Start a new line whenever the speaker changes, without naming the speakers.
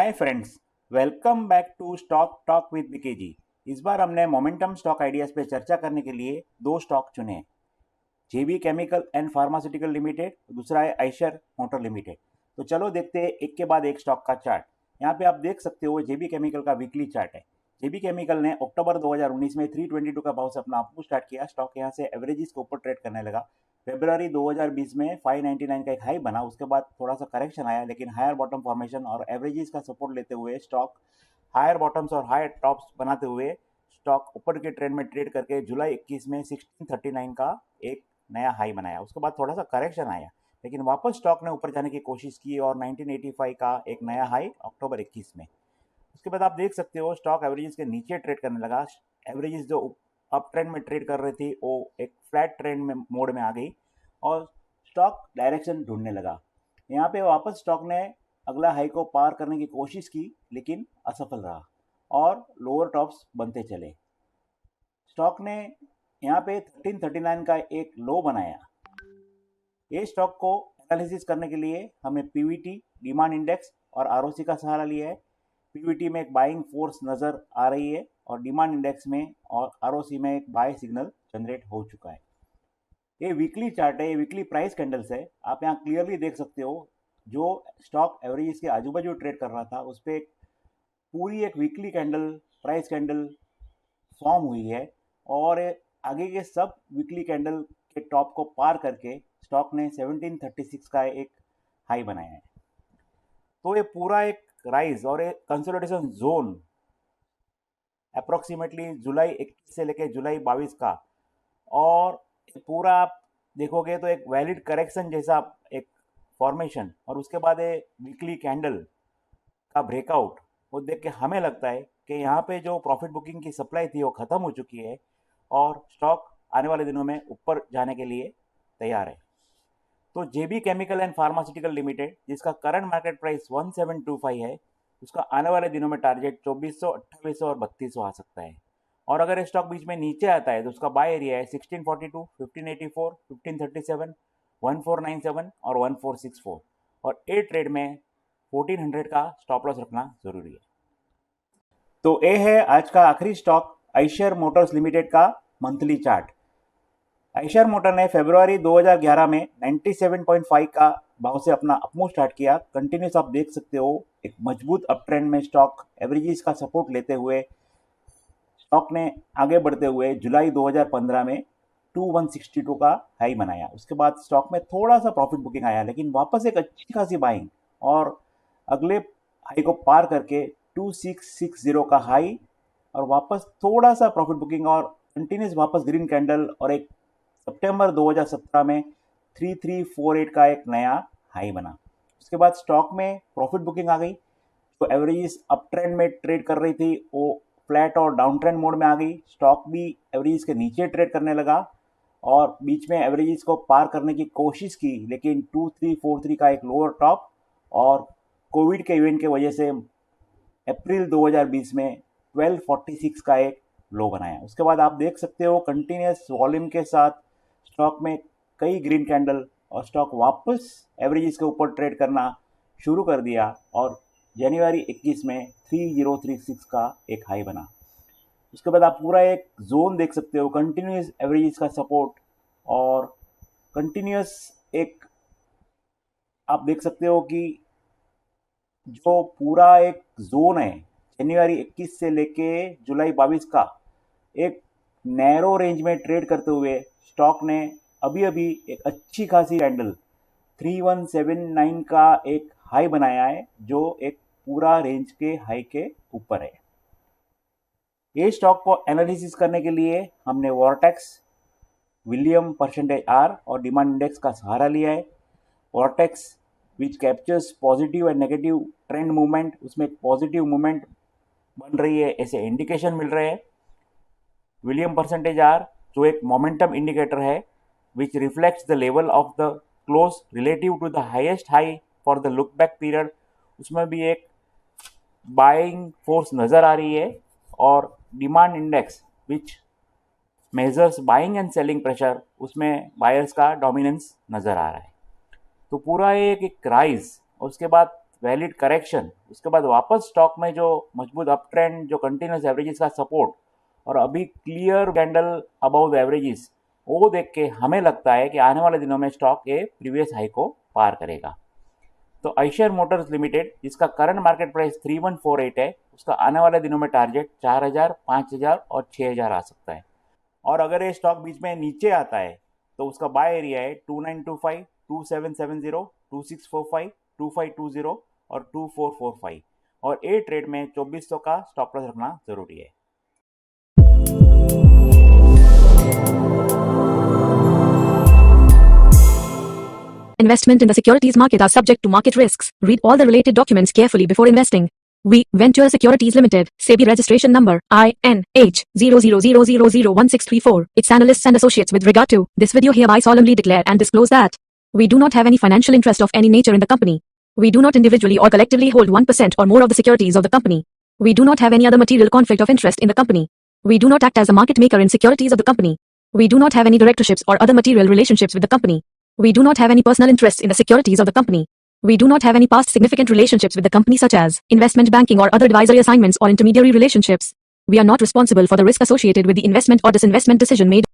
Hi friends, welcome back to stock talk with BKG. इस बार हमने मोमेंटम स्टॉक आइडियाज पे चर्चा करने के लिए दो स्टॉक चुने। जेबी केमिकल एंड फार्मास्यूटिकल लिमिटेड, दूसरा है आइशर मोटर लिमिटेड। तो चलो देखते हैं एक के बाद एक स्टॉक का चार्ट। यहाँ पे आप देख सकते हो जेबी केमिकल का वीकली चार्ट है। जेबी केमिकल ने अक्टूबर 2019 में 322 का भाव से अपना अपमूव स्टार्ट किया। स्टॉक यहाँ से एवरेजेस के ऊपर ट्रेड करने लगा। फरवरी 2020 में 599 का एक हाई बना, उसके बाद थोड़ा सा करेक्शन आया, लेकिन हायर बॉटम फॉर्मेशन और एवरेजेस का सपोर्ट लेते हुए स्टॉक हायर बॉटम्स और हायर टॉप्स बनाते हुए स्टॉक ऊपर के ट्रेंड में ट्रेड करके जुलाई 21 में 1639 का एक नया हाई बनाया। उसके बाद थोड़ा सा करेक्शन आया, लेकिन वापस स्टॉक ने ऊपर जाने की कोशिश की और 1985 का एक नया हाई अक्टूबर 21 में। उसके बाद आप देख सकते हो स्टॉक एवरेजेस के नीचे ट्रेड करने लगा। एवरेजेस जो अप ट्रेंड में ट्रेड कर रही थी वो एक फ्लैट ट्रेंड में मोड में आ गई और स्टॉक डायरेक्शन ढूंढने लगा। यहाँ पे वापस स्टॉक ने अगला हाई को पार करने की कोशिश की, लेकिन असफल रहा और लोअर टॉप्स बनते चले। स्टॉक ने यहाँ पे 1339 का एक लो बनाया। ये स्टॉक को एनालिसिस करने के लिए हमने पीवीटी, डिमांड इंडेक्स और आरओसी का सहारा लिया है। पीवीटी में एक बाइंग फोर्स नज़र आ रही है और डिमांड इंडेक्स में और आरओसी में एक बाय सिग्नल जनरेट हो चुका है। ये वीकली चार्ट है, ये वीकली प्राइस कैंडल्स है। आप यहाँ क्लियरली देख सकते हो जो स्टॉक एवरेज के आजू बाजू ट्रेड कर रहा था उस पर पूरी एक weekly candle, price candle form हुई है और आगे के सब वीकली कैंडल के टॉप को पार करके स्टॉक ने 1736 का एक हाई बनाया है। तो ये पूरा एक राइज और एक कंसोलिडेशन जोन अप्रोक्सीमेटली जुलाई 21 से लेकर जुलाई 22 का, और पूरा आप देखोगे तो एक वैलिड करेक्शन जैसा एक फॉर्मेशन और उसके बाद ये वीकली कैंडल का ब्रेकआउट, वो देख के हमें लगता है कि यहाँ पे जो प्रॉफिट बुकिंग की सप्लाई थी वो ख़त्म हो चुकी है और स्टॉक आने वाले दिनों में ऊपर जाने के लिए तैयार है। तो जेबी केमिकल एंड फार्मास्यूटिकल लिमिटेड, जिसका करंट मार्केट प्राइस 1725 है, उसका आने वाले दिनों में टारगेट 2400, 2800 और 3200 आ सकता है। और अगर ये स्टॉक बीच में नीचे आता है तो उसका बाय एरिया है 1642, 1584, 1537, 1497 और 1464 और ए ट्रेड में 1400 का स्टॉप लॉस रखना जरूरी है। तो ये है आज का आखिरी स्टॉक, आइशर मोटर्स लिमिटेड का मंथली चार्ट। आइशर मोटर ने फरवरी 2011 में 97.5 का भाव से अपना अपमूव स्टार्ट किया। कंटिन्यूस आप देख सकते हो एक मजबूत अप ट्रेंड में स्टॉक एवरेजेस का सपोर्ट लेते हुए स्टॉक ने आगे बढ़ते हुए जुलाई 2015 में 2162 का हाई बनाया। उसके बाद स्टॉक में थोड़ा सा प्रॉफिट बुकिंग आया, लेकिन वापस एक अच्छी खासी बाइंग और अगले हाई को पार करके 2660 का हाई और वापस थोड़ा सा प्रॉफिट बुकिंग और कंटिन्यूस वापस ग्रीन कैंडल और एक सितंबर 2017 में 3348 का एक नया हाई बना। उसके बाद स्टॉक में प्रॉफिट बुकिंग आ गई। तो एवरेजेस अप ट्रेंड में ट्रेड कर रही थी वो फ्लैट और डाउन ट्रेंड मोड में आ गई। स्टॉक भी एवरेजेस के नीचे ट्रेड करने लगा और बीच में एवरेजेस को पार करने की कोशिश की, लेकिन 2343 का एक लोअर टॉप और कोविड के इवेंट के वजह से अप्रैल 2020 में 1246 का एक लो बनाया। उसके बाद आप देख सकते हो कंटिन्यूस वॉल्यूम के साथ स्टॉक में कई ग्रीन कैंडल और स्टॉक वापस एवरेजेस के ऊपर ट्रेड करना शुरू कर दिया और जनवरी 21 में 3036 का एक हाई बना। उसके बाद आप पूरा एक जोन देख सकते हो, कंटिन्यूस एवरेजेस का सपोर्ट और कंटिन्यूस एक आप देख सकते हो कि जो पूरा एक जोन है जनवरी 21 से लेके जुलाई 22 का एक नैरो रेंज में ट्रेड करते हुए स्टॉक ने अभी अभी एक अच्छी खासी कैंडल 3179 का एक हाई बनाया है, जो एक पूरा रेंज के हाई के ऊपर है। ये स्टॉक को एनालिसिस करने के लिए हमने वॉर्टेक्स, विलियम परसेंटेज आर और डिमांड इंडेक्स का सहारा लिया है। Vortex which captures positive and negative trend movement, उसमें पॉजिटिव मूवमेंट बन रही है ऐसे इंडिकेशन मिल रहे हैं। विलियम परसेंटेज आर जो एक मोमेंटम इंडिकेटर है which reflects the level of the close relative to the highest high for the look back period, उसमें भी एक बाइंग फोर्स नज़र आ रही है। और demand index which measures buying and selling pressure, उसमें बायर्स का डोमिनेंस नज़र आ रहा है। तो पूरा एक राइज और उसके बाद वैलिड करेक्शन, उसके बाद वापस स्टॉक में जो मजबूत अप ट्रेंड, जो कंटिन्यूस एवरेजेस का सपोर्ट और अभी clear candle about the averages, वो देख के हमें लगता है कि आने वाले दिनों में स्टॉक ये प्रीवियस हाई को पार करेगा। तो आइशर मोटर्स लिमिटेड, जिसका करंट मार्केट प्राइस 3148 है, उसका आने वाले दिनों में टारगेट 4000, 5000 और 6000 आ सकता है। और अगर ये स्टॉक बीच में नीचे आता है तो उसका बाय एरिया है 2925, 2770, 2645, 2520 और 2445, और ए ट्रेड में 2400 का स्टॉप लॉस रखना जरूरी है।
Investment in the securities market are subject to market risks. Read all the related documents carefully before investing. We, Venture Securities Limited, SEBI registration number INH 0000001634, its analysts and associates with regard to this video hereby solemnly declare and disclose that we do not have any financial interest of any nature in the company. We do not individually or collectively hold 1% or more of the securities of the company. We do not have any other material conflict of interest in the company. We do not act as a market maker in securities of the company. We do not have any directorships or other material relationships with the company. We do not have any personal interests in the securities of the company. We do not have any past significant relationships with the company such as investment banking or other advisory assignments or intermediary relationships. We are not responsible for the risk associated with the investment or disinvestment decision made